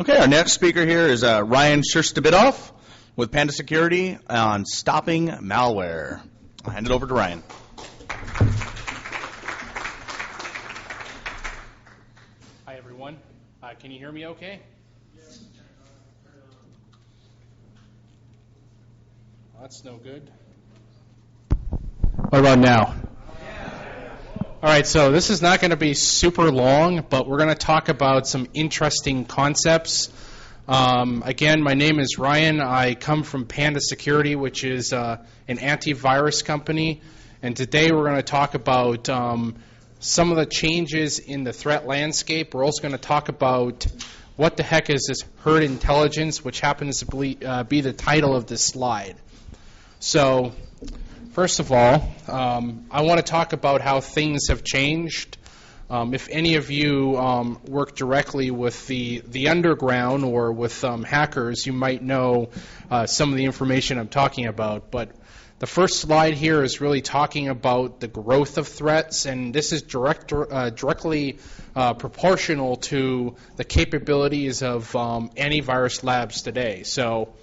Okay, our next speaker here is Ryan Sherstobitoff with Panda Security on stopping malware. I'll hand it over to Ryan. Hi, everyone. Can you hear me okay? Yes. That's no good. What about now? All right, so this is not going to be super long, but we're going to talk about some interesting concepts. Again, my name is Ryan. I come from Panda Security, which is an antivirus company. And today we're going to talk about some of the changes in the threat landscape. We're also going to talk about what the heck is this herd intelligence, which happens to be the title of this slide. So, first of all, I want to talk about how things have changed. If any of you work directly with the underground or with hackers, you might know some of the information I'm talking about. But the first slide here is really talking about the growth of threats, and this is directly proportional to the capabilities of antivirus labs today. So,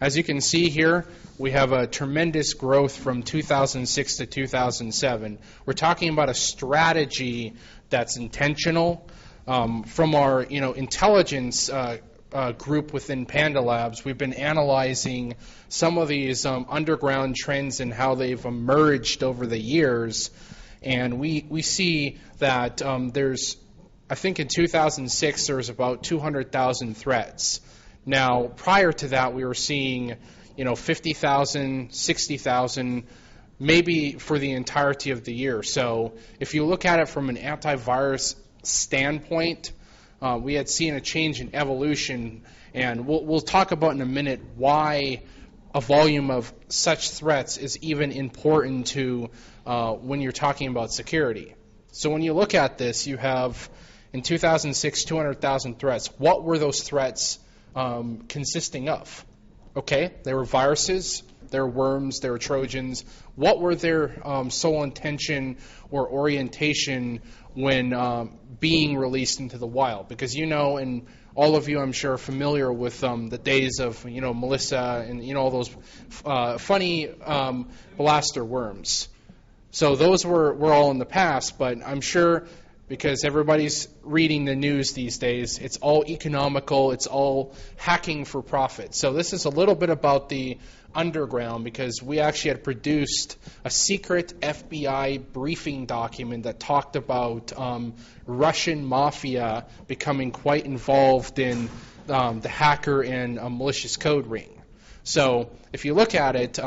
as you can see here, we have a tremendous growth from 2006 to 2007. We're talking about a strategy that's intentional. From our intelligence group within Panda Labs, we've been analyzing some of these underground trends and how they've emerged over the years. And we see that I think in 2006 there was about 200,000 threats. Now, prior to that, we were seeing 50,000, 60,000, maybe for the entirety of the year. So if you look at it from an antivirus standpoint, we had seen a change in evolution, and we'll talk about in a minute why a volume of such threats is even important to when you're talking about security. So when you look at this, you have in 2006 200,000 threats. What were those threats consisting of? Okay, they were viruses, they were worms, they were Trojans. What were their sole intention or orientation when being released into the wild? Because and all of you I'm sure are familiar with the days of Melissa and all those funny blaster worms. So those were all in the past, but I'm sure because everybody's reading the news these days, it's all economical, it's all hacking for profit. So this is a little bit about the underground, because we actually had produced a secret FBI briefing document that talked about Russian mafia becoming quite involved in the hacker and malicious code ring. So if you look at it,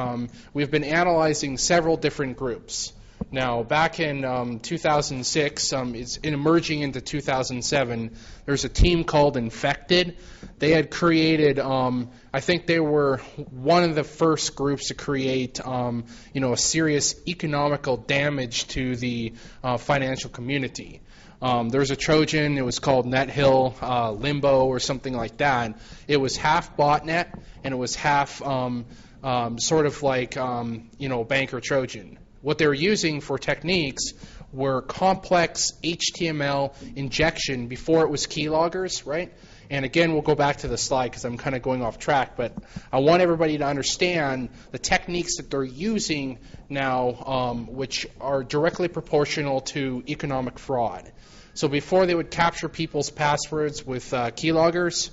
we've been analyzing several different groups. Now, back in 2006, it's emerging into 2007, there's a team called Infected. They had created, I think they were one of the first groups to create, a serious economical damage to the financial community. There's a Trojan, it was called NetHill Limbo or something like that. It was half botnet, and it was half sort of like, banker Trojan. What they were using for techniques were complex HTML injection before it was keyloggers, right? And again, we'll go back to the slide because I'm kind of going off track, but I want everybody to understand the techniques that they're using now, which are directly proportional to economic fraud. So before they would capture people's passwords with keyloggers,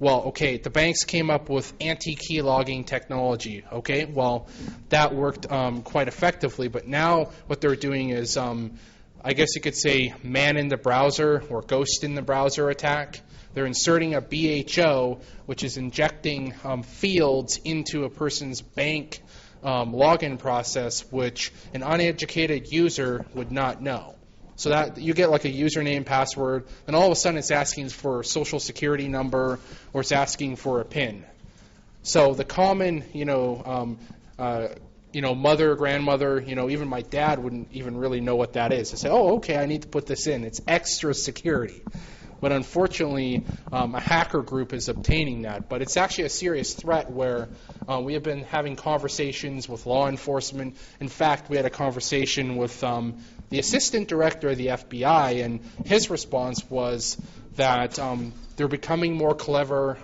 the banks came up with anti-key logging technology, Well, that worked quite effectively, but now what they're doing is, I guess you could say, man in the browser or ghost in the browser attack. They're inserting a BHO, which is injecting fields into a person's bank login process, which an uneducated user would not know. So that you get like a username, password, and all of a sudden it's asking for a social security number or it's asking for a PIN. So the common, mother, grandmother, even my dad wouldn't even really know what that is. They say, oh, okay, I need to put this in. It's extra security. But unfortunately, a hacker group is obtaining that. But it's actually a serious threat where we have been having conversations with law enforcement. In fact, we had a conversation with the assistant director of the FBI, and his response was that they're becoming more clever.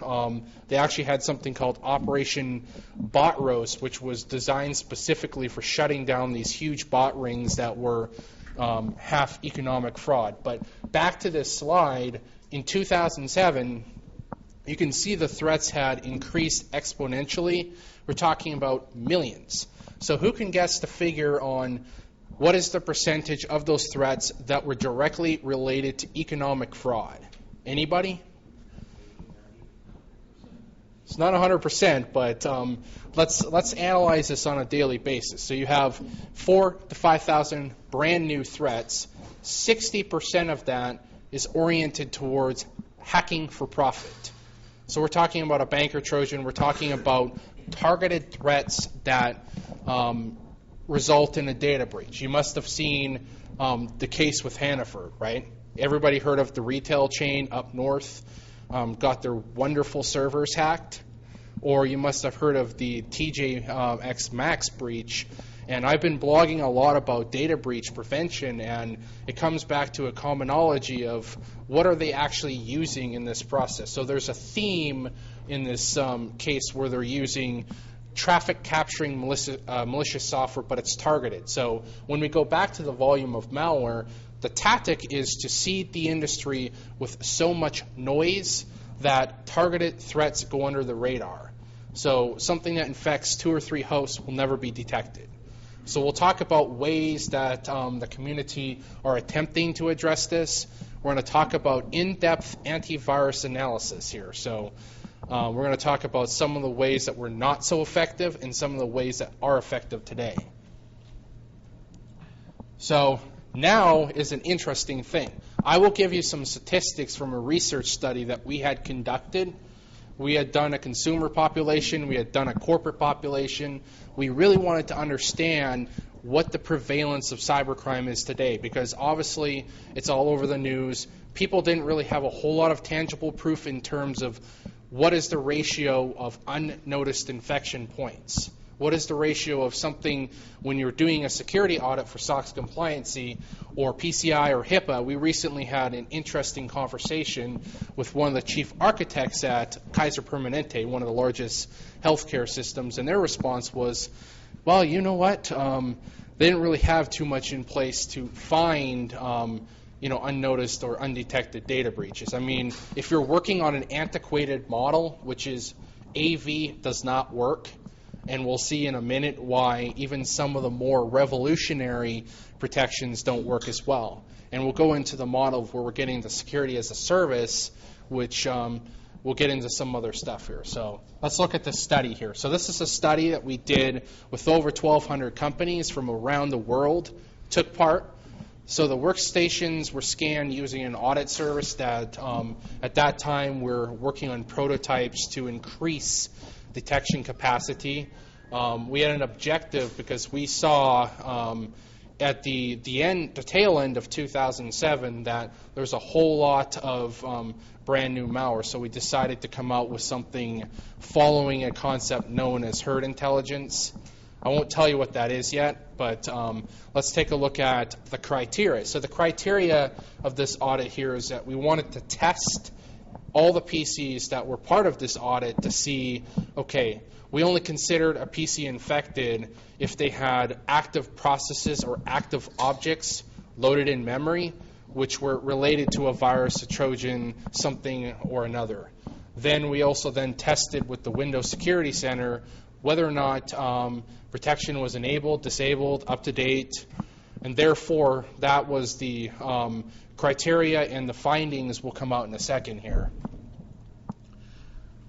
They actually had something called Operation Bot Roast, which was designed specifically for shutting down these huge bot rings that were half economic fraud. But back to this slide, in 2007, you can see the threats had increased exponentially. We're talking about millions. So who can guess the figure on what is the percentage of those threats that were directly related to economic fraud? Anybody? It's not 100%, but let's analyze this on a daily basis. So you have 4,000 to 5,000 brand new threats. 60% of that is oriented towards hacking for profit. So we're talking about a banker Trojan. We're talking about targeted threats that result in a data breach. You must have seen the case with Hannaford, right? Everybody heard of the retail chain up north, got their wonderful servers hacked, or you must have heard of the TJX Maxx breach. And I've been blogging a lot about data breach prevention, and it comes back to a commonology of what are they actually using in this process. So there's a theme in this case where they're using traffic capturing malicious software, but it's targeted. So when we go back to the volume of malware, the tactic is to seed the industry with so much noise that targeted threats go under the radar. So something that infects 2 or 3 hosts will never be detected. So we'll talk about ways that the community are attempting to address this. We're going to talk about in-depth antivirus analysis here. So we're going to talk about some of the ways that were not so effective and some of the ways that are effective today. So now is an interesting thing. I will give you some statistics from a research study that we had conducted. We had done a consumer population. We had done a corporate population. We really wanted to understand what the prevalence of cybercrime is today, because obviously it's all over the news. People didn't really have a whole lot of tangible proof in terms of what is the ratio of unnoticed infection points. What is the ratio of something when you're doing a security audit for SOX compliancy or PCI or HIPAA? We recently had an interesting conversation with one of the chief architects at Kaiser Permanente, one of the largest healthcare systems, and their response was, well, you know what? They didn't really have too much in place to find unnoticed or undetected data breaches. I mean, if you're working on an antiquated model, which is AV does not work, and we'll see in a minute why even some of the more revolutionary protections don't work as well. And we'll go into the model where we're getting the security as a service, which we'll get into some other stuff here. So let's look at this study here. So this is a study that we did with over 1,200 companies from around the world took part. So the workstations were scanned using an audit service that at that time we're working on prototypes to increase detection capacity. We had an objective because we saw at the tail end of 2007 that there's a whole lot of brand new malware. So we decided to come out with something following a concept known as herd intelligence. I won't tell you what that is yet, but let's take a look at the criteria. So the criteria of this audit here is that we wanted to test all the PCs that were part of this audit to see, okay, we only considered a PC infected if they had active processes or active objects loaded in memory, which were related to a virus, a Trojan, something or another. Then we also then tested with the Windows Security Center whether or not protection was enabled, disabled, up to date, and therefore that was the criteria, and the findings will come out in a second here.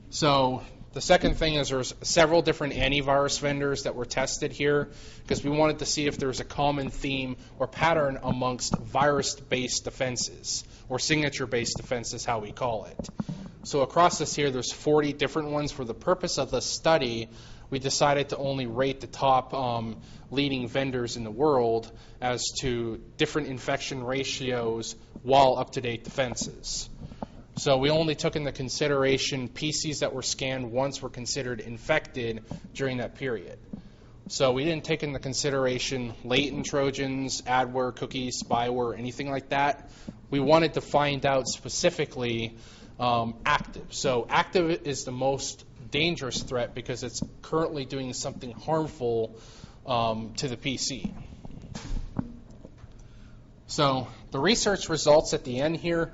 So the second thing is there's several different antivirus vendors that were tested here because we wanted to see if there's a common theme or pattern amongst virus-based defenses or signature-based defenses, how we call it. So across this here, there's 40 different ones. For the purpose of the study, we decided to only rate the top leading vendors in the world as to different infection ratios while up-to-date defenses. So we only took into consideration PCs that were scanned once were considered infected during that period. So we didn't take into consideration latent Trojans, adware, cookies, spyware, anything like that. We wanted to find out specifically active. So active is the most dangerous threat because it's currently doing something harmful to the PC. So the research results at the end here,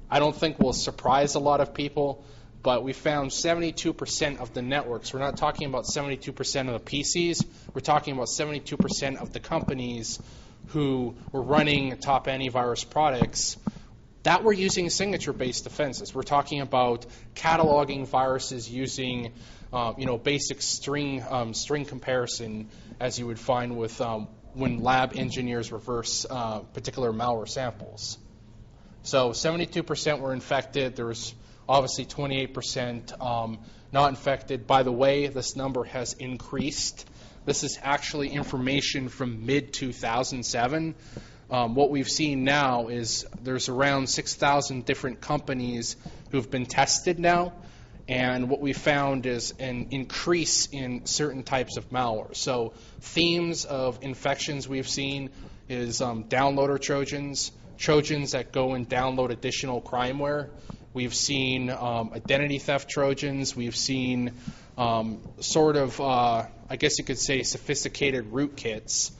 I don't think will surprise a lot of people, but we found 72% of the networks. We're not talking about 72% of the PCs. We're talking about 72% of the companies who were running top antivirus products that were using signature-based defenses. We're talking about cataloging viruses using, basic string comparison, as you would find with when lab engineers reverse particular malware samples. So 72% were infected. There was obviously 28% not infected. By the way, this number has increased. This is actually information from mid-2007. What we've seen now is there's around 6,000 different companies who've been tested now, and what we found is an increase in certain types of malware. So themes of infections we've seen is downloader Trojans, Trojans that go and download additional crimeware. We've seen identity theft Trojans. We've seen I guess you could say, sophisticated rootkits.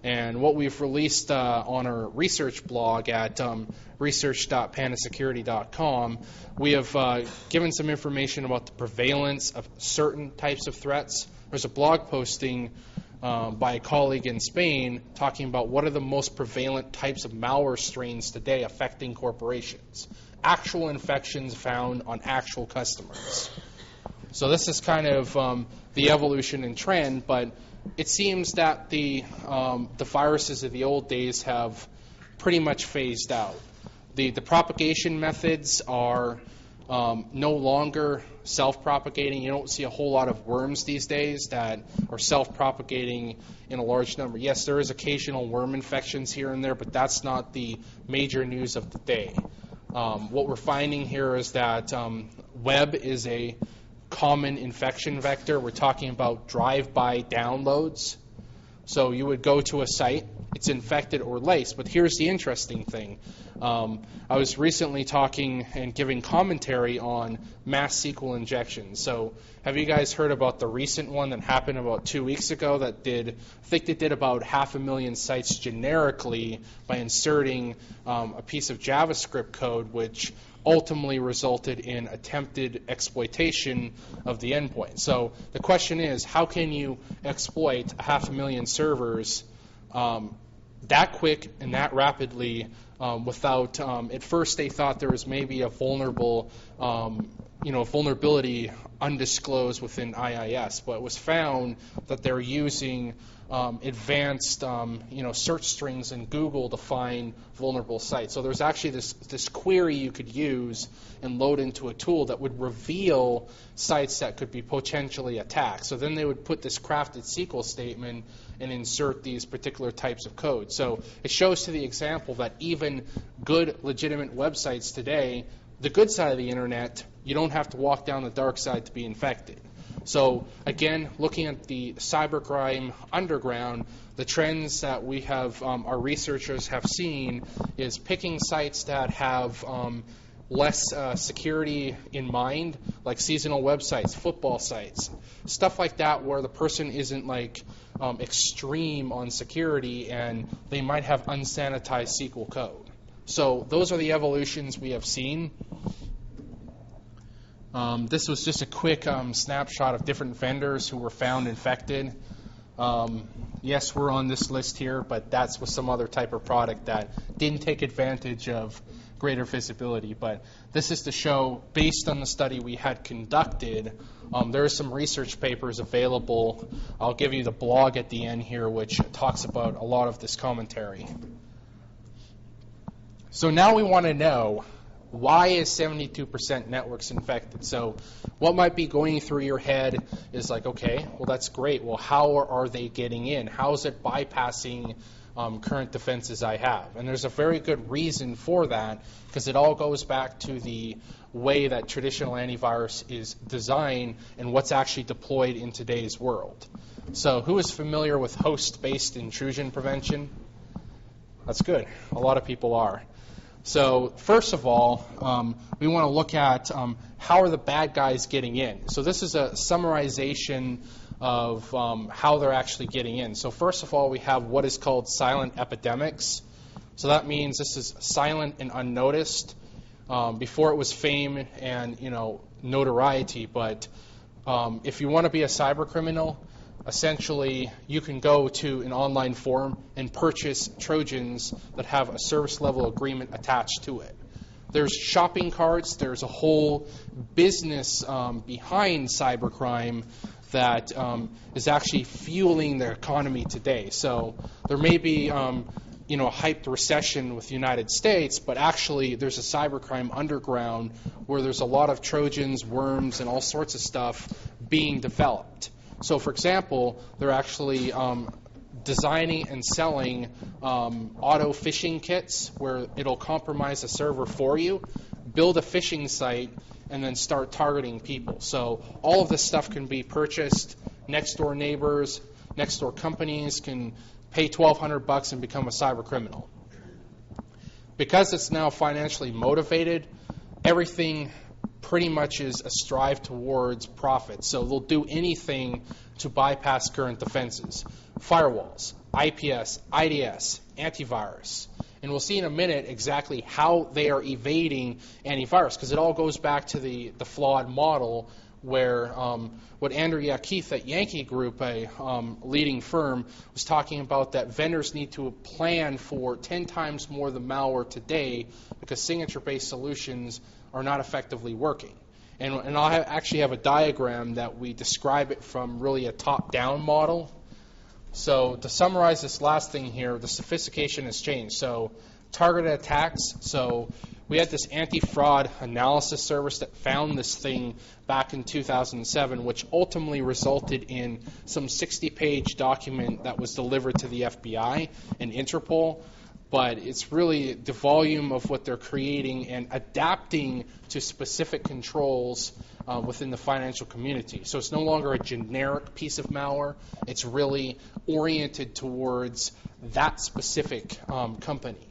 And what we've released on our research blog at research.pandasecurity.com, we have given some information about the prevalence of certain types of threats. There's a blog posting by a colleague in Spain talking about what are the most prevalent types of malware strains today affecting corporations. Actual infections found on actual customers. So this is kind of the evolution and trend, but it seems that the viruses of the old days have pretty much phased out. The propagation methods are no longer self-propagating. You don't see a whole lot of worms these days that are self-propagating in a large number. Yes, there is occasional worm infections here and there, but that's not the major news of the day. What we're finding here is that web is a common infection vector. We're talking about drive-by downloads. So you would go to a site, it's infected or laced. But here's the interesting thing. I was recently talking and giving commentary on mass SQL injections. So have you guys heard about the recent one that happened about 2 weeks ago that I think they did about 500,000 sites generically by inserting a piece of JavaScript code which ultimately resulted in attempted exploitation of the endpoint. So the question is, how can you exploit 500,000 servers that quick and that rapidly without, at first they thought there was maybe a vulnerability undisclosed within IIS, but it was found that they're using advanced search strings in Google to find vulnerable sites. So there's actually this query you could use and load into a tool that would reveal sites that could be potentially attacked. So then they would put this crafted SQL statement and insert these particular types of code. So it shows to the example that even good, legitimate websites today, the good side of the internet, you don't have to walk down the dark side to be infected. So again, looking at the cybercrime underground, the trends that we have, our researchers have seen, is picking sites that have less security in mind, like seasonal websites, football sites, stuff like that, where the person isn't extreme on security and they might have unsanitized SQL code. So those are the evolutions we have seen. This was just a quick snapshot of different vendors who were found infected. Yes, we're on this list here, but that's with some other type of product that didn't take advantage of greater visibility. But this is to show, based on the study we had conducted, there are some research papers available. I'll give you the blog at the end here, which talks about a lot of this commentary. So now we want to know, why is 72% networks infected? So what might be going through your head is like, okay, well, that's great. Well, how are they getting in? How is it bypassing current defenses I have. And there's a very good reason for that, because it all goes back to the way that traditional antivirus is designed and what's actually deployed in today's world. So who is familiar with host-based intrusion prevention? That's good. A lot of people are. So first of all, we want to look at how are the bad guys getting in. So this is a summarization of how they're actually getting in. So first of all, we have what is called silent epidemics. So that means this is silent and unnoticed. Before it was fame and notoriety, but if you want to be a cyber criminal, essentially you can go to an online forum and purchase Trojans that have a service level agreement attached to it. There's shopping carts, there's a whole business behind cybercrime that is actually fueling the economy today. So there may be a hyped recession with the United States, but actually there's a cybercrime underground where there's a lot of Trojans, worms, and all sorts of stuff being developed. So, for example, they're actually designing and selling auto phishing kits where it'll compromise a server for you, build a phishing site, and then start targeting people. So all of this stuff can be purchased. Next door neighbors, next door companies can pay $1,200 and become a cyber criminal. Because it's now financially motivated, everything pretty much is a strive towards profit. So they'll do anything to bypass current defenses. Firewalls, IPS, IDS, antivirus. And we'll see in a minute exactly how they are evading antivirus, because it all goes back to the flawed model where what Andrew Keith at Yankee Group, a leading firm, was talking about, that vendors need to plan for 10 times more the malware today because signature-based solutions are not effectively working. And I'll actually have a diagram that we describe it from really a top-down model. So to summarize this last thing here, the sophistication has changed. So targeted attacks. So we had this anti-fraud analysis service that found this thing back in 2007, which ultimately resulted in some 60-page document that was delivered to the FBI and Interpol. But it's really the volume of what they're creating and adapting to specific controls within the financial community. So it's no longer a generic piece of malware. It's really oriented towards that specific company.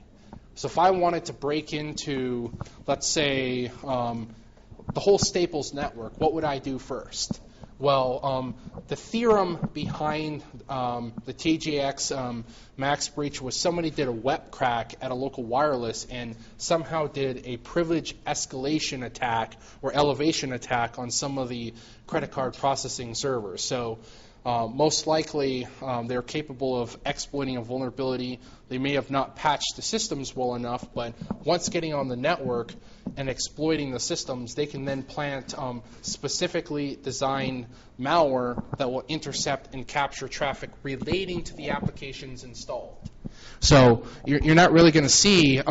So if I wanted to break into, let's say, the whole Staples network, what would I do first? Well, the theorem behind the TJX Max breach was somebody did a web crack at a local wireless and somehow did a privilege escalation attack or elevation attack on some of the credit card processing servers. So most likely they're capable of exploiting a vulnerability. They may have not patched the systems well enough, but once getting on the network and exploiting the systems, they can then plant specifically designed malware that will intercept and capture traffic relating to the applications installed. So you're not really going to see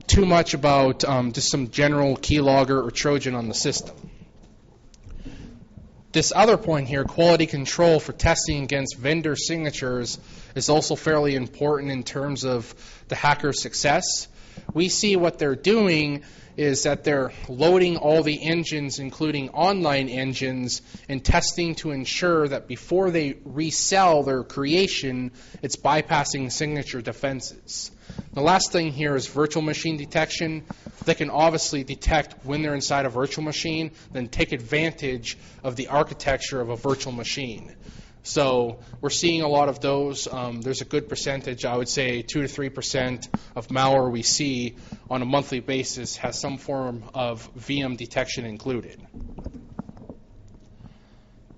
too much about just some general keylogger or Trojan on the system. This other point here, quality control for testing against vendor signatures, is also fairly important in terms of the hacker's success. We see what they're doing is that they're loading all the engines, including online engines, and testing to ensure that before they resell their creation, it's bypassing signature defenses. The last thing here is virtual machine detection. They can obviously detect when they're inside a virtual machine, then take advantage of the architecture of a virtual machine. So we're seeing a lot of those. There's a good percentage, I would say 2 to 3% of malware we see on a monthly basis has some form of VM detection included.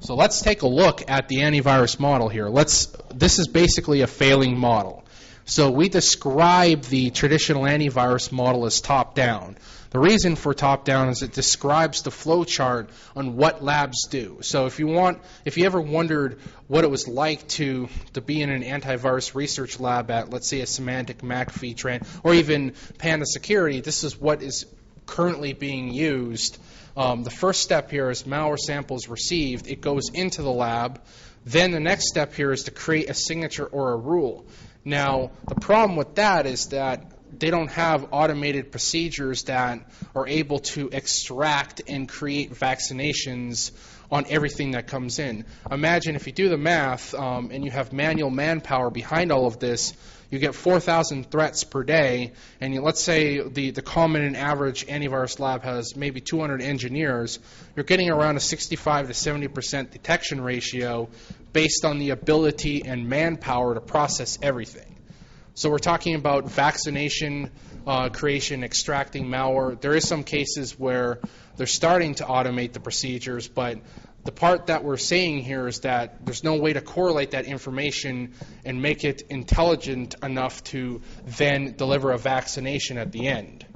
So let's take a look at the antivirus model here. This is basically a failing model. So we describe the traditional antivirus model as top-down. The reason for top-down is it describes the flow chart on what labs do. So if you ever wondered what it was like to be in an antivirus research lab at, let's say, a Symantec, McAfee, Trend, or even Panda Security, this is what is currently being used. The first step here is malware samples received. It goes into the lab. Then the next step here is to create a signature or a rule. Now, the problem with that is that they don't have automated procedures that are able to extract and create vaccinations on everything that comes in. Imagine if you do the math and you have manual manpower behind all of this, you get 4,000 threats per day, and let's say the common and average antivirus lab has maybe 200 engineers, you're getting around a 65 to 70% detection ratio based on the ability and manpower to process everything. So we're talking about vaccination, creation, extracting malware. There is some cases where they're starting to automate the procedures, but the part that we're saying here is that there's no way to correlate that information and make it intelligent enough to then deliver a vaccination at the end.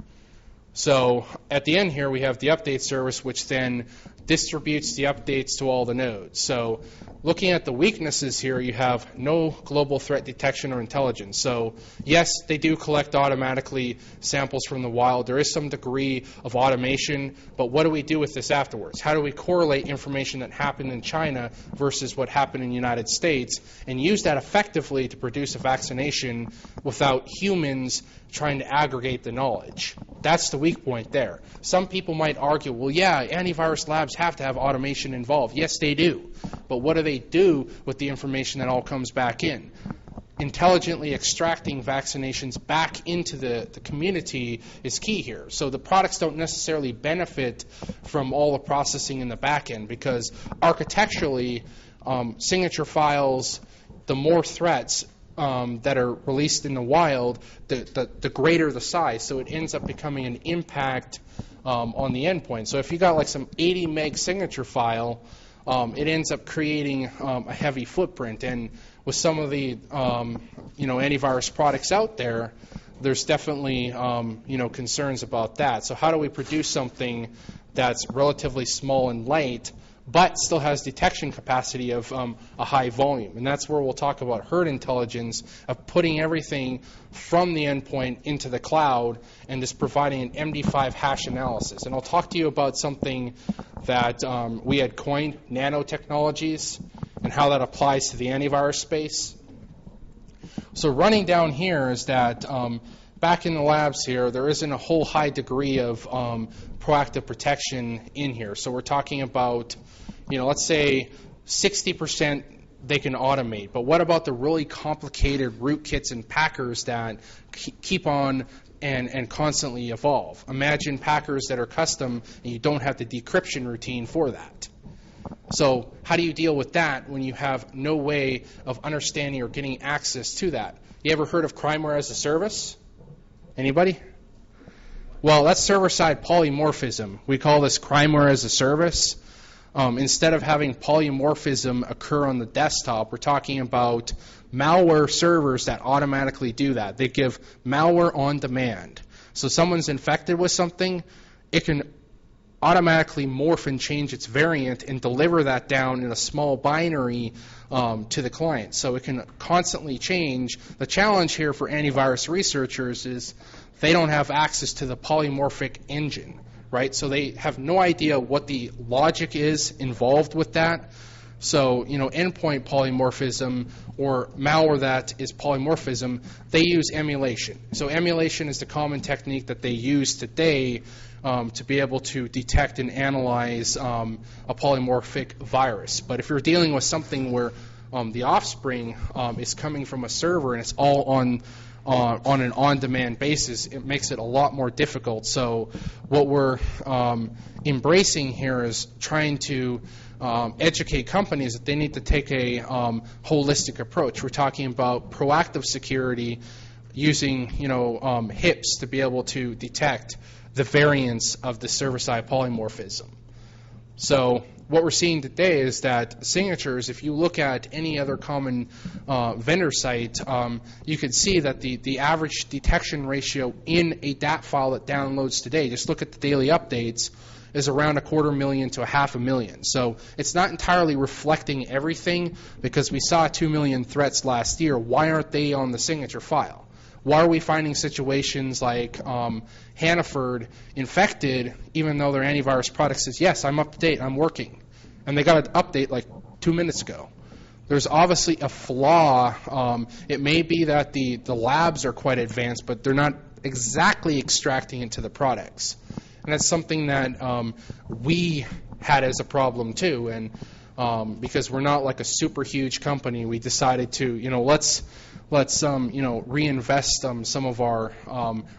So at the end here, we have the update service, which then distributes the updates to all the nodes. So looking at the weaknesses here, you have no global threat detection or intelligence. So yes, they do collect automatically samples from the wild. There is some degree of automation, but what do we do with this afterwards? How do we correlate information that happened in China versus what happened in the United States and use that effectively to produce a vaccination without humans trying to aggregate the knowledge? That's the weak point there. Some people might argue, well, yeah, antivirus labs have to have automation involved. Yes, they do. But what do they do with the information that all comes back in? Intelligently extracting vaccinations back into the community is key here. So the products don't necessarily benefit from all the processing in the back end because architecturally, signature files, the more threats that are released in the wild, the greater the size. So it ends up becoming an impact on the endpoint. So if you got like some 80 meg signature file, it ends up creating a heavy footprint. And with some of the antivirus products out there, there's definitely concerns about that. So how do we produce something that's relatively small and light, but still has detection capacity of a high volume? And that's where we'll talk about herd intelligence, of putting everything from the endpoint into the cloud and just providing an MD5 hash analysis. And I'll talk to you about something that we had coined, nanotechnologies, and how that applies to the antivirus space. So running down here is that back in the labs here, there isn't a whole high degree of proactive protection in here. So we're talking about, let's say 60% they can automate. But what about the really complicated rootkits and packers that keep on and constantly evolve? Imagine packers that are custom and you don't have the decryption routine for that. So how do you deal with that when you have no way of understanding or getting access to that? You ever heard of crimeware as a service? Anybody? Well, that's server-side polymorphism. We call this crimeware as a service. Instead of having polymorphism occur on the desktop, we're talking about malware servers that automatically do that. They give malware on demand. So someone's infected with something, it can automatically morph and change its variant and deliver that down in a small binary to the client. So it can constantly change. The challenge here for antivirus researchers is they don't have access to the polymorphic engine, right? So they have no idea what the logic is involved with that. So, endpoint polymorphism or malware that is polymorphism, they use emulation. So emulation is the common technique that they use today to be able to detect and analyze a polymorphic virus. But if you're dealing with something where the offspring is coming from a server and it's all on an on-demand basis, it makes it a lot more difficult. So what we're embracing here is trying to educate companies that they need to take a holistic approach. We're talking about proactive security using HIPs to be able to detect the variance of the server-side polymorphism. So what we're seeing today is that signatures, if you look at any other common vendor site, you can see that the average detection ratio in a DAT file that downloads today, just look at the daily updates, is around 250,000 to 500,000. So it's not entirely reflecting everything because we saw 2 million threats last year. Why aren't they on the signature file? Why are we finding situations like Hannaford infected even though their antivirus product says, yes, I'm up to date, I'm working? And they got an update like 2 minutes ago. there's obviously a flaw. It may be that the labs are quite advanced, but they're not exactly extracting into the products. And that's something that we had as a problem too. And because we're not like a super huge company, we decided to, let's reinvest some of our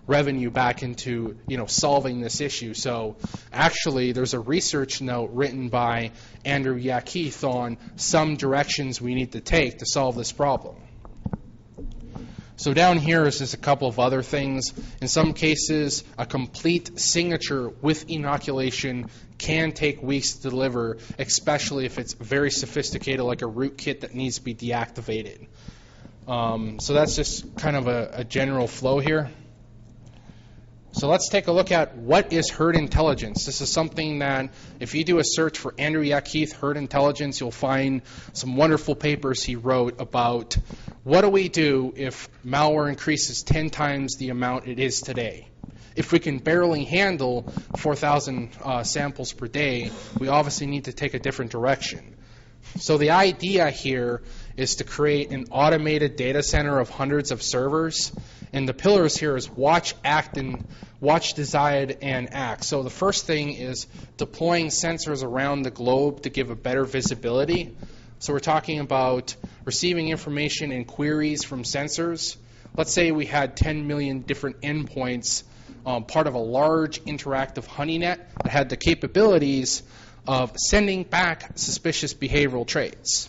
revenue back into solving this issue. So actually, there's a research note written by Andrew Yakeith on some directions we need to take to solve this problem. So down here is just a couple of other things. In some cases, a complete signature with inoculation can take weeks to deliver, especially if it's very sophisticated, like a rootkit that needs to be deactivated. So that's just kind of a general flow here. So let's take a look at what is herd intelligence. This is something that if you do a search for Andrew Yakeith herd intelligence, you'll find some wonderful papers he wrote about what do we do if malware increases 10 times the amount it is today. If we can barely handle 4,000 samples per day, we obviously need to take a different direction. So the idea here is to create an automated data center of hundreds of servers. And the pillars here is watch, act, and watch, decide, and act. So the first thing is deploying sensors around the globe to give a better visibility. So we're talking about receiving information and queries from sensors. Let's say we had 10 million different endpoints, part of a large interactive honey net that had the capabilities of sending back suspicious behavioral traits.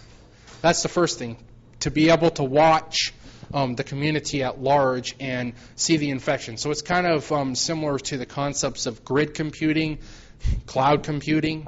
That's the first thing, to be able to watch the community at large and see the infection. So it's kind of similar to the concepts of grid computing, cloud computing,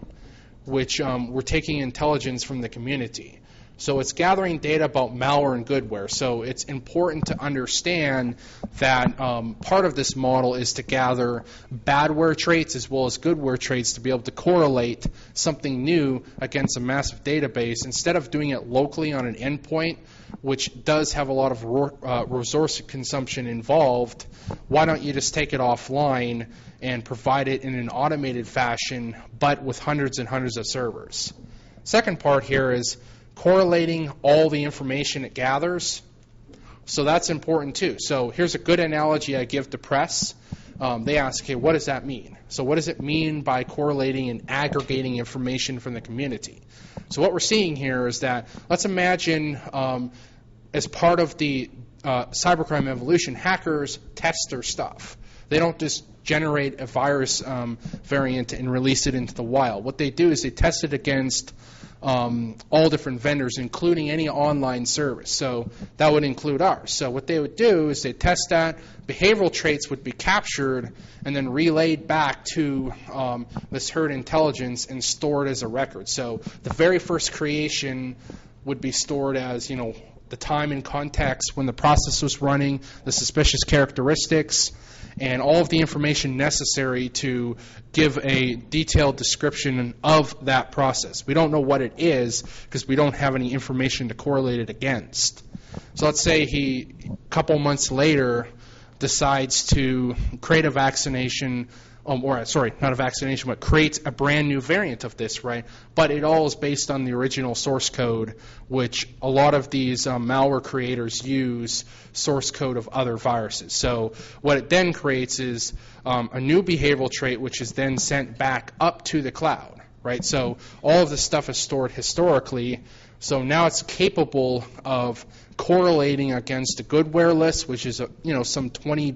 which we're taking intelligence from the community. So it's gathering data about malware and goodware. So it's important to understand that part of this model is to gather badware traits as well as goodware traits to be able to correlate something new against a massive database instead of doing it locally on an endpoint, which does have a lot of resource consumption involved. Why don't you just take it offline and provide it in an automated fashion, but with hundreds and hundreds of servers? Second part here is correlating all the information it gathers. So that's important too. So here's a good analogy I give to press. They ask, okay, what does that mean? So what does it mean by correlating and aggregating information from the community? So what we're seeing here is that, let's imagine as part of the cybercrime evolution, hackers test their stuff. They don't just generate a virus variant and release it into the wild. What they do is they test it against all different vendors, including any online service. So that would include ours. So what they would do is they test that. Behavioral traits would be captured and then relayed back to this herd intelligence and stored as a record. So the very first creation would be stored as, the time and context when the process was running, the suspicious characteristics, and all of the information necessary to give a detailed description of that process. We don't know what it is because we don't have any information to correlate it against. So let's say he, a couple months later, decides to create a vaccination, not a vaccination, but creates a brand new variant of this, right? But it all is based on the original source code, which a lot of these malware creators use source code of other viruses. So what it then creates is a new behavioral trait, which is then sent back up to the cloud, right? So all of this stuff is stored historically. So now it's capable of correlating against a goodware list, which is some 20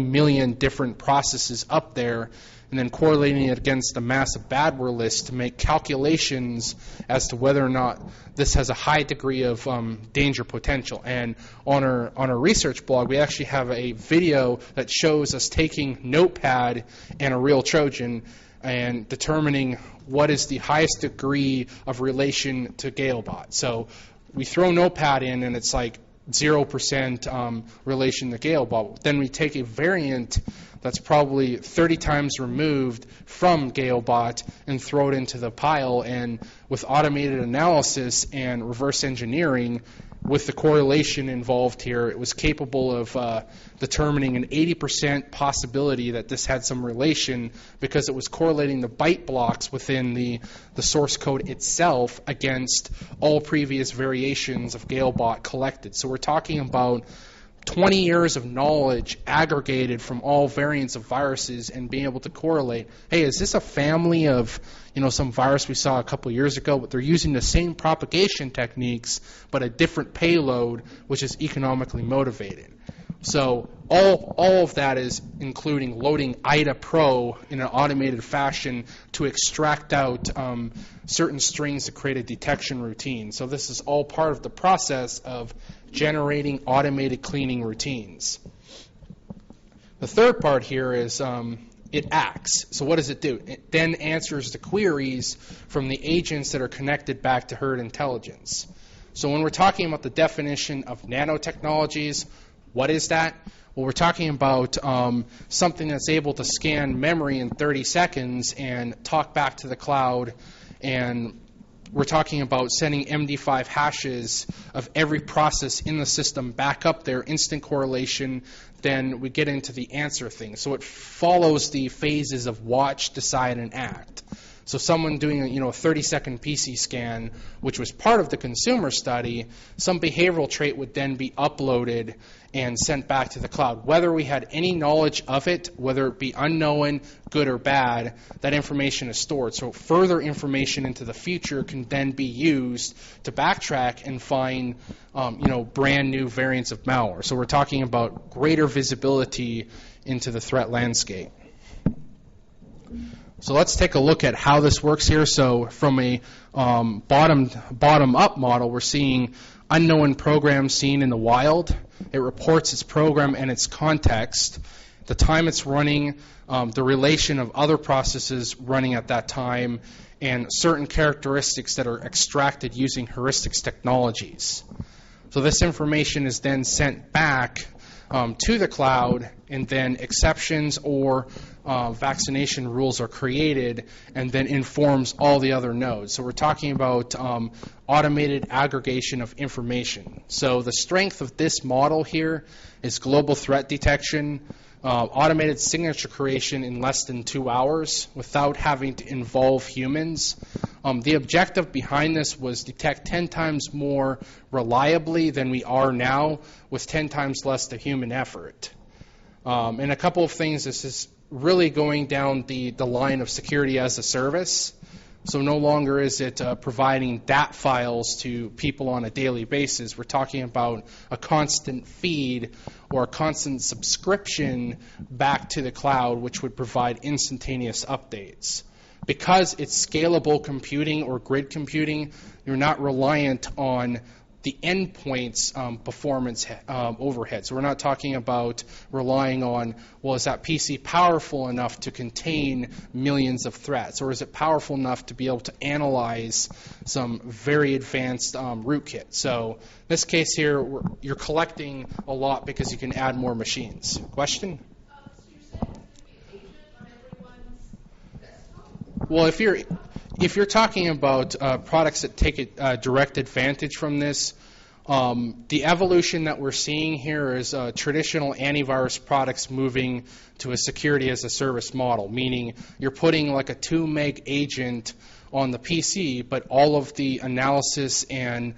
million different processes up there, and then correlating it against the massive badware list to make calculations as to whether or not this has a high degree of danger potential. And on our research blog, we actually have a video that shows us taking Notepad and a real Trojan and determining what is the highest degree of relation to GaleBot. So we throw Notepad in, and it's like 0% relation to GaleBot. Then we take a variant that's probably 30 times removed from GaleBot and throw it into the pile, and with automated analysis and reverse engineering, with the correlation involved here, it was capable of determining an 80% possibility that this had some relation because it was correlating the byte blocks within the source code itself against all previous variations of Galebot collected. So we're talking about 20 years of knowledge aggregated from all variants of viruses and being able to correlate, hey, is this a family of, some virus we saw a couple years ago, but they're using the same propagation techniques, but a different payload, which is economically motivated. So all of that is including loading IDA Pro in an automated fashion to extract out certain strings to create a detection routine. So this is all part of the process of generating automated cleaning routines. The third part here is it acts. So what does it do? It then answers the queries from the agents that are connected back to herd intelligence. So when we're talking about the definition of nanotechnologies, what is that? Well, we're talking about something that's able to scan memory in 30 seconds and talk back to the cloud, and we're talking about sending MD5 hashes of every process in the system back up there, instant correlation. Then we get into the answer thing. So it follows the phases of watch, decide, and act. So someone doing a 30-second PC scan, which was part of the consumer study, some behavioral trait would then be uploaded and sent back to the cloud. Whether we had any knowledge of it, whether it be unknown, good or bad, that information is stored. So further information into the future can then be used to backtrack and find brand new variants of malware. So we're talking about greater visibility into the threat landscape. So let's take a look at how this works here. So from a bottom-up model, we're seeing unknown programs seen in the wild. It reports its program and its context, the time it's running, the relation of other processes running at that time, and certain characteristics that are extracted using heuristics technologies. So this information is then sent back to the cloud, and then exceptions or vaccination rules are created and then informs all the other nodes. So we're talking about automated aggregation of information. So the strength of this model here is global threat detection, automated signature creation in less than 2 hours without having to involve humans. The objective behind this was detect 10 times more reliably than we are now with 10 times less the human effort. And a couple of things, this is really going down the line of security as a service. So no longer is it providing DAT files to people on a daily basis. We're talking about a constant feed or a constant subscription back to the cloud, which would provide instantaneous updates. Because it's scalable computing or grid computing, you're not reliant on the endpoint's performance overhead. So we're not talking about relying on, well, is that PC powerful enough to contain millions of threats? Or is it powerful enough to be able to analyze some very advanced rootkit? So in this case here, you're collecting a lot because you can add more machines. Question? Well, if you're talking about products that take a direct advantage from this, the evolution that we're seeing here is traditional antivirus products moving to a security as a service model, meaning you're putting like a 2 meg agent on the PC, but all of the analysis and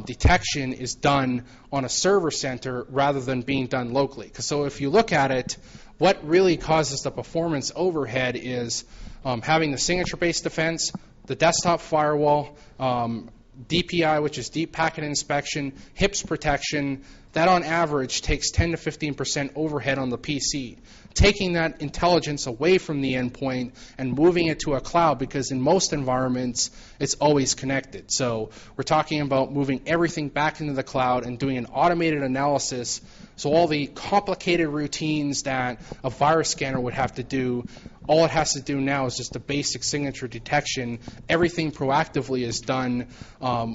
detection is done on a server center rather than being done locally. So if you look at it, what really causes the performance overhead is having the signature-based defense, the desktop firewall, DPI, which is deep packet inspection, HIPS protection. That on average takes 10 to 15% overhead on the PC. Taking that intelligence away from the endpoint and moving it to a cloud, because in most environments it's always connected. So we're talking about moving everything back into the cloud and doing an automated analysis. So all the complicated routines that a virus scanner would have to do, all it has to do now is just a basic signature detection. Everything proactively is done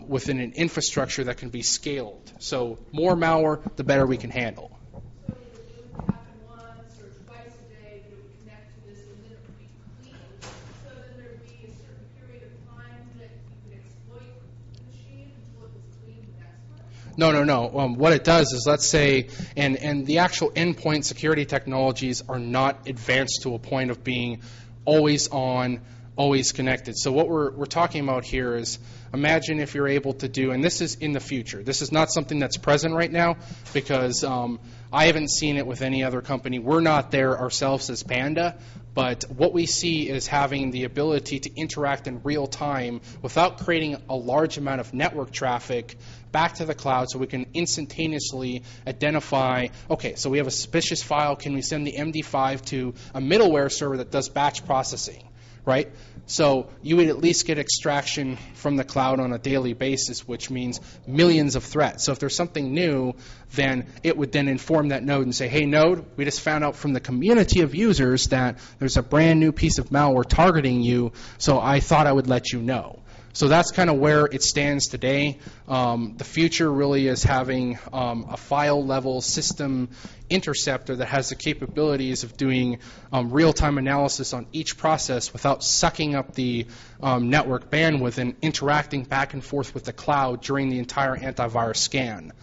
within an infrastructure that can be scaled. So more malware, the better we can handle. So it would happen once or twice a day that it would connect to this, and then it would be cleaned. So then there would be a certain period of time that you could exploit the machine until it was cleaned the next time? No. What it does is, let's say, and the actual endpoint security technologies are not advanced to a point of being always on, always connected. So what we're talking about here is, imagine if you're able to do, and this is in the future. This is not something that's present right now, because I haven't seen it with any other company. We're not there ourselves as Panda, but what we see is having the ability to interact in real time without creating a large amount of network traffic back to the cloud, so we can instantaneously identify, okay, so we have a suspicious file, can we send the MD5 to a middleware server that does batch processing, right? So you would at least get extraction from the cloud on a daily basis, which means millions of threats. So if there's something new, then it would then inform that node and say, hey, node, we just found out from the community of users that there's a brand new piece of malware targeting you, so I thought I would let you know. So that's kind of where it stands today. The future really is having a file-level system interceptor that has the capabilities of doing real-time analysis on each process without sucking up the network bandwidth and interacting back and forth with the cloud during the entire antivirus scan.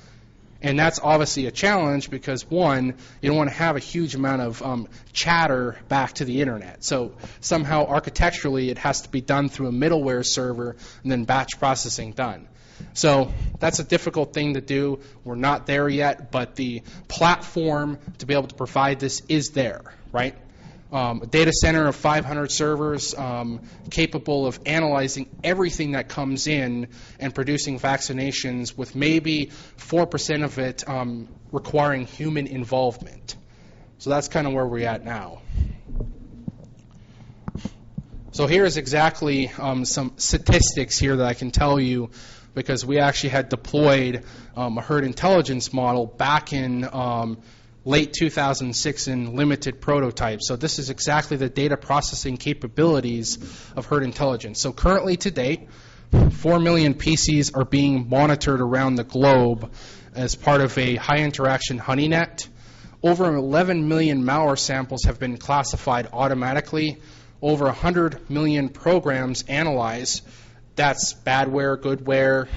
And that's obviously a challenge because, one, you don't want to have a huge amount of chatter back to the internet. So somehow architecturally it has to be done through a middleware server and then batch processing done. So that's a difficult thing to do. We're not there yet, but the platform to be able to provide this is there, right? A data center of 500 servers capable of analyzing everything that comes in and producing vaccinations with maybe 4% of it requiring human involvement. So that's kind of where we're at now. So here's exactly some statistics here that I can tell you, because we actually had deployed a herd intelligence model back in late 2006 in limited prototypes. So this is exactly the data processing capabilities of herd intelligence. So currently to date, 4 million PCs are being monitored around the globe as part of a high interaction honeynet. Over 11 million malware samples have been classified automatically. Over 100 million programs analyzed. That's badware, goodware.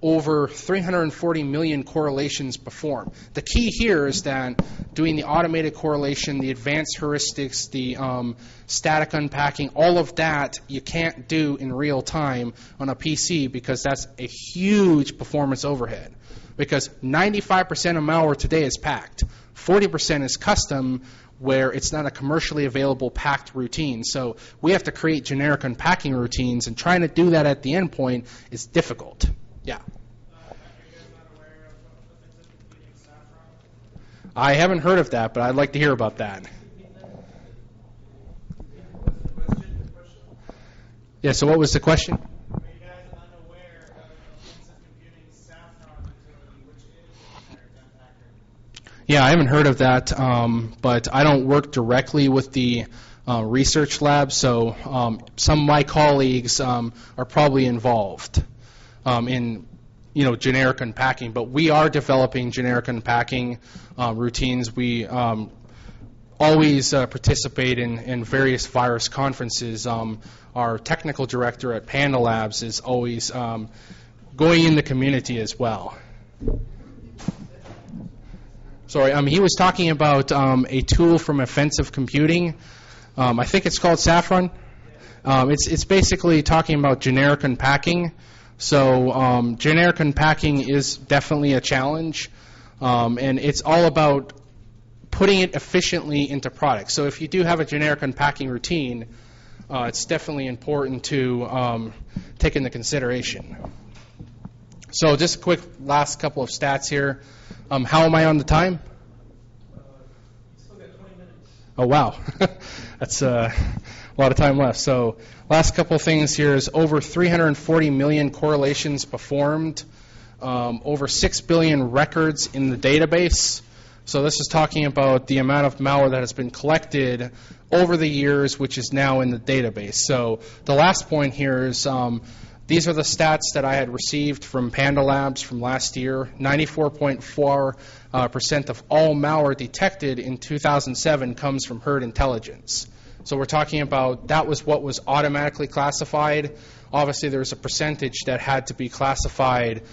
Over 340 million correlations performed. The key here is that doing the automated correlation, the advanced heuristics, the static unpacking, all of that you can't do in real time on a PC because that's a huge performance overhead. Because 95% of malware today is packed. 40% is custom, where it's not a commercially available packed routine. So we have to create generic unpacking routines, and trying to do that at the endpoint is difficult. Yeah. I haven't heard of that, but I'd like to hear about that. Yeah, so what was the question? Are you guys unaware of offensive computing Saffron utility, which is a generic unpacker? Yeah, I haven't heard of that, but I don't work directly with the research lab, so some of my colleagues are probably involved in generic unpacking, but we are developing generic unpacking routines. We always participate in various virus conferences. Our technical director at Panda Labs is always going in the community as well. Sorry, he was talking about a tool from offensive computing. I think it's called Saffron. It's basically talking about generic unpacking. So generic unpacking is definitely a challenge, and it's all about putting it efficiently into products. So if you do have a generic unpacking routine, it's definitely important to take into consideration. So just a quick last couple of stats here. How am I on the time? You still got 20 minutes. Oh, wow. That's a lot of time left. So last couple of things here is over 340 million correlations performed, over 6 billion records in the database. So this is talking about the amount of malware that has been collected over the years, which is now in the database. So the last point here is these are the stats that I had received from Panda Labs from last year. 94.4% of all malware detected in 2007 comes from herd intelligence. So we're talking about that was what was automatically classified. obviously there was a percentage that had to be classified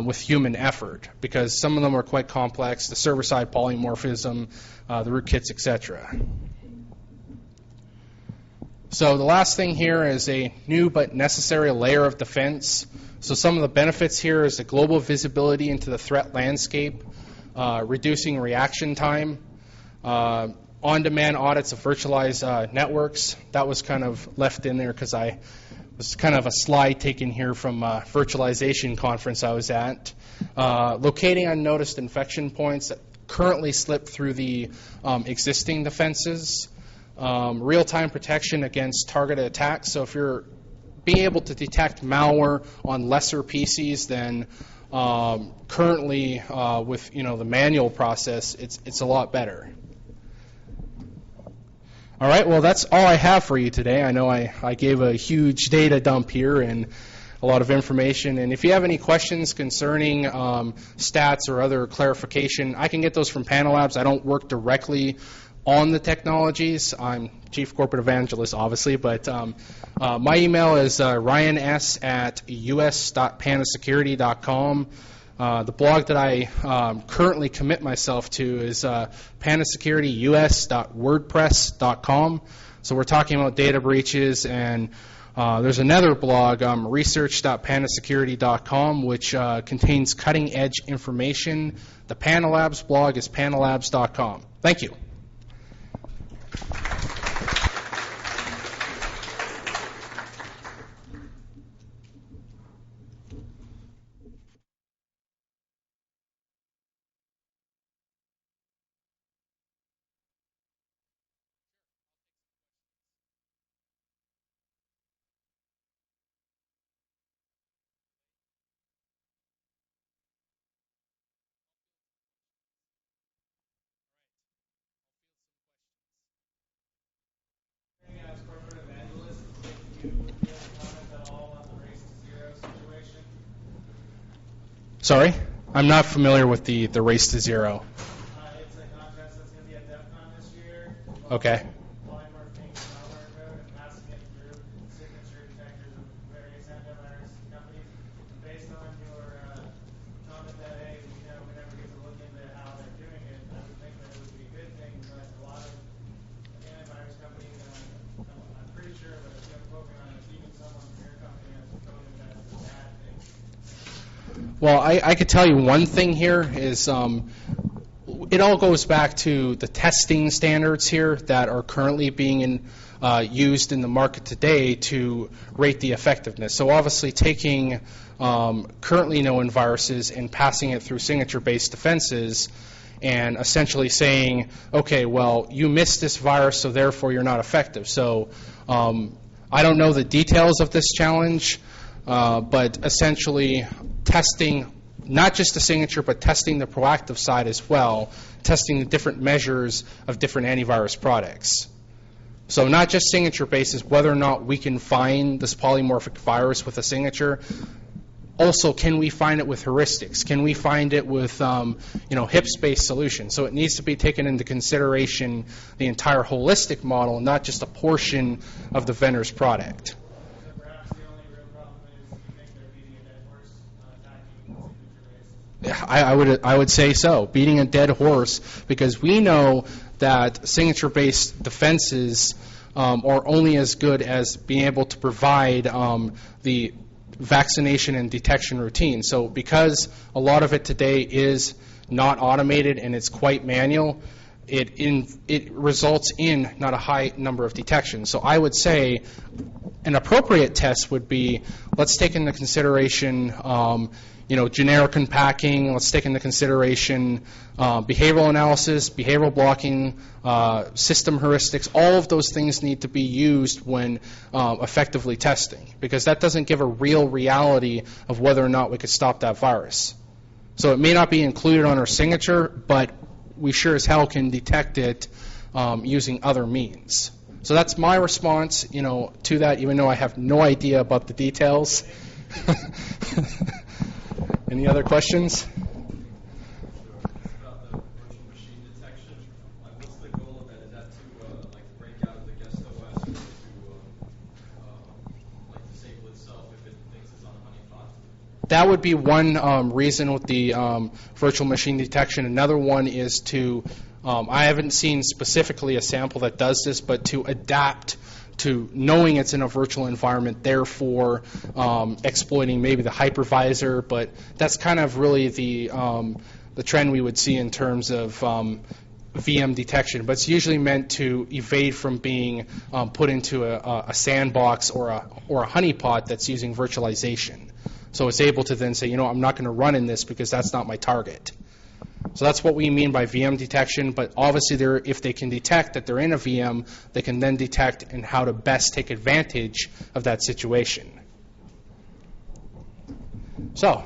with human effort because some of them were quite complex, the server-side polymorphism, the rootkits, etc. So the last thing here is a new but necessary layer of defense. So some of the benefits here is the global visibility into the threat landscape, reducing reaction time, on-demand audits of virtualized networks. That was kind of left in there because I was kind of a slide taken here from a virtualization conference I was at. Locating unnoticed infection points that currently slip through the existing defenses. Real-time protection against targeted attacks. So if you're being able to detect malware on lesser PCs than currently with the manual process, it's a lot better. All right, well, that's all I have for you today. I know I gave a huge data dump here and a lot of information. And if you have any questions concerning stats or other clarification, I can get those from Panel Labs. I don't work directly on the technologies. I'm Chief Corporate Evangelist, obviously, but my email is ryans@us.panasecurity.com. The blog that I currently commit myself to is panasecurityus.wordpress.com. So we're talking about data breaches, and there's another blog, research.panasecurity.com, which contains cutting-edge information. The Panel Labs blog is panelabs.com. Thank you. As corporate evangelist, if you have comment at all on the race to zero situation. Sorry? I'm not familiar with the race to zero. It's a contest that's going to be at DEF CON this year. Okay. Polymorphing malware code and passing it through signature detectors of various antivirus companies. Based on your comment that, hey, we never get to look into how they're doing it, I would think that it would be a good thing, but a lot of antivirus companies, I'm pretty sure, but if you have a quote me on it, even someone from your company has coded that as a bad thing. Well, I could tell you one thing here is it all goes back to the testing standards here that are currently being used in the market today to rate the effectiveness. So obviously taking currently known viruses and passing it through signature-based defenses and essentially saying, okay, well, you missed this virus, so therefore you're not effective. So I don't know the details of this challenge, but essentially testing not just the signature, but testing the proactive side as well, testing the different measures of different antivirus products. So not just signature basis, whether or not we can find this polymorphic virus with a signature. Also, can we find it with heuristics? Can we find it with HIPS-based solutions? So it needs to be taken into consideration the entire holistic model, not just a portion of the vendor's product. So perhaps the only real problem is you think they're beating a dead horse attacking signature-based. I would say so, beating a dead horse, because we know that signature-based defenses are only as good as being able to provide the vaccination and detection routine. So because a lot of it today is not automated and it's quite manual, it results in not a high number of detections. So I would say an appropriate test would be, let's take into consideration generic unpacking, let's take into consideration behavioral analysis, behavioral blocking, system heuristics. All of those things need to be used when effectively testing, because that doesn't give a real reality of whether or not we could stop that virus. So it may not be included on our signature, but we sure as hell can detect it using other means. So that's my response, to that, even though I have no idea about the details. Any other questions? About the virtual machine detection, what's the goal of that? Is that to break out of the guest OS or to disable itself if that would be one reason with the virtual machine detection. Another one is to, I haven't seen specifically a sample that does this, but to adapt to knowing it's in a virtual environment, therefore exploiting maybe the hypervisor. But that's kind of really the trend we would see in terms of VM detection. But it's usually meant to evade from being put into a sandbox or a honeypot that's using virtualization. So it's able to then say, I'm not going to run in this because that's not my target. So that's what we mean by VM detection, but obviously if they can detect that they're in a VM, they can then detect and how to best take advantage of that situation. So,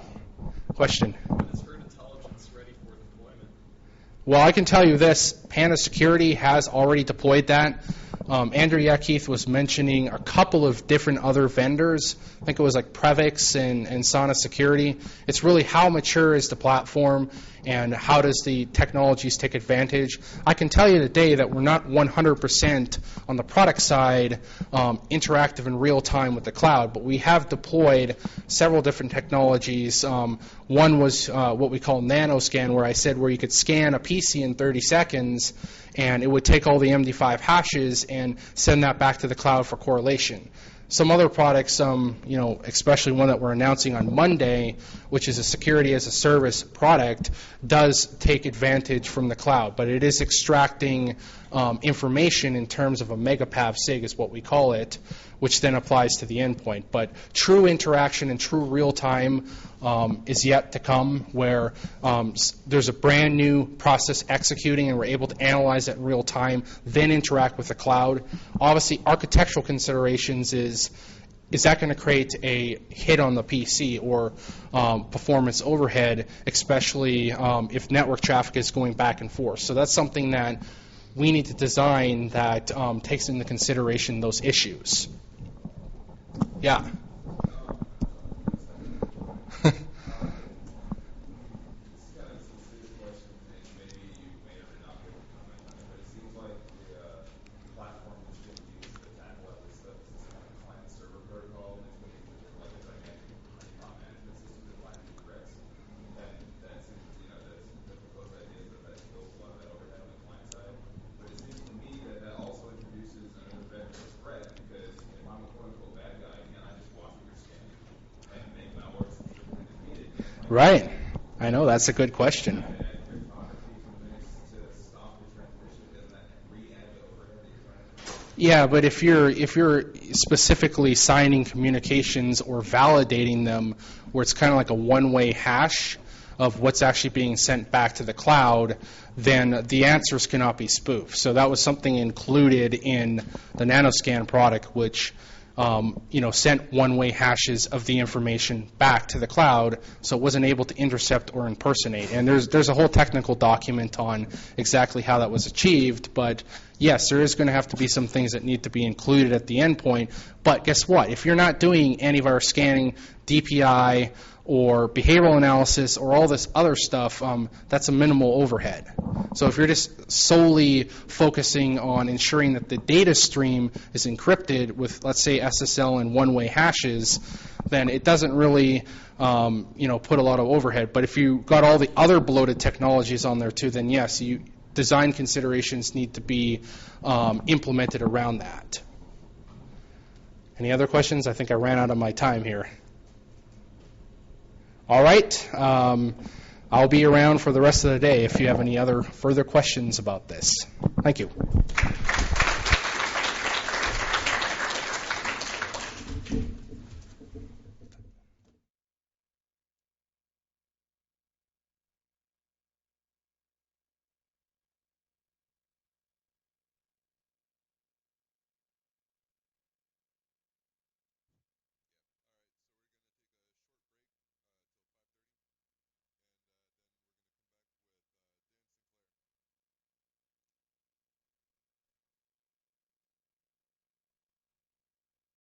question? Is herd intelligence ready for deployment? Well, I can tell you this, Panda Security has already deployed that. Andrew Yakeith was mentioning a couple of different other vendors. I think it was like Previx and Sana Security. It's really how mature is the platform and how does the technologies take advantage. I can tell you today that we're not 100% on the product side interactive in real time with the cloud, but we have deployed several different technologies. One was what we call nanoscan, where I said where you could scan a PC in 30 seconds and it would take all the MD5 hashes and send that back to the cloud for correlation. Some other products, especially one that we're announcing on Monday, which is a security as a service product, does take advantage from the cloud, but it is extracting information in terms of a megapav sig is what we call it, which then applies to the endpoint. But true interaction and true real time is yet to come, where there's a brand new process executing and we're able to analyze it in real time, then interact with the cloud. Obviously, architectural considerations is that going to create a hit on the PC or performance overhead, especially if network traffic is going back and forth. So that's something that we need to design that takes into consideration those issues. Yeah. Right. I know, that's a good question. Yeah, but if you're specifically signing communications or validating them where it's kind of like a one-way hash of what's actually being sent back to the cloud, then the answers cannot be spoofed. So that was something included in the nanoscan product, which sent one-way hashes of the information back to the cloud, so it wasn't able to intercept or impersonate. And there's a whole technical document on exactly how that was achieved, but yes, there is going to have to be some things that need to be included at the endpoint. But guess what? If you're not doing antivirus scanning, DPI, or behavioral analysis, or all this other stuff, that's a minimal overhead. So if you're just solely focusing on ensuring that the data stream is encrypted with, let's say, SSL and one-way hashes, then it doesn't really, put a lot of overhead. But if you got all the other bloated technologies on there too, then yes, design considerations need to be implemented around that. Any other questions? I think I ran out of my time here. All right. I'll be around for the rest of the day if you have any other further questions about this. Thank you.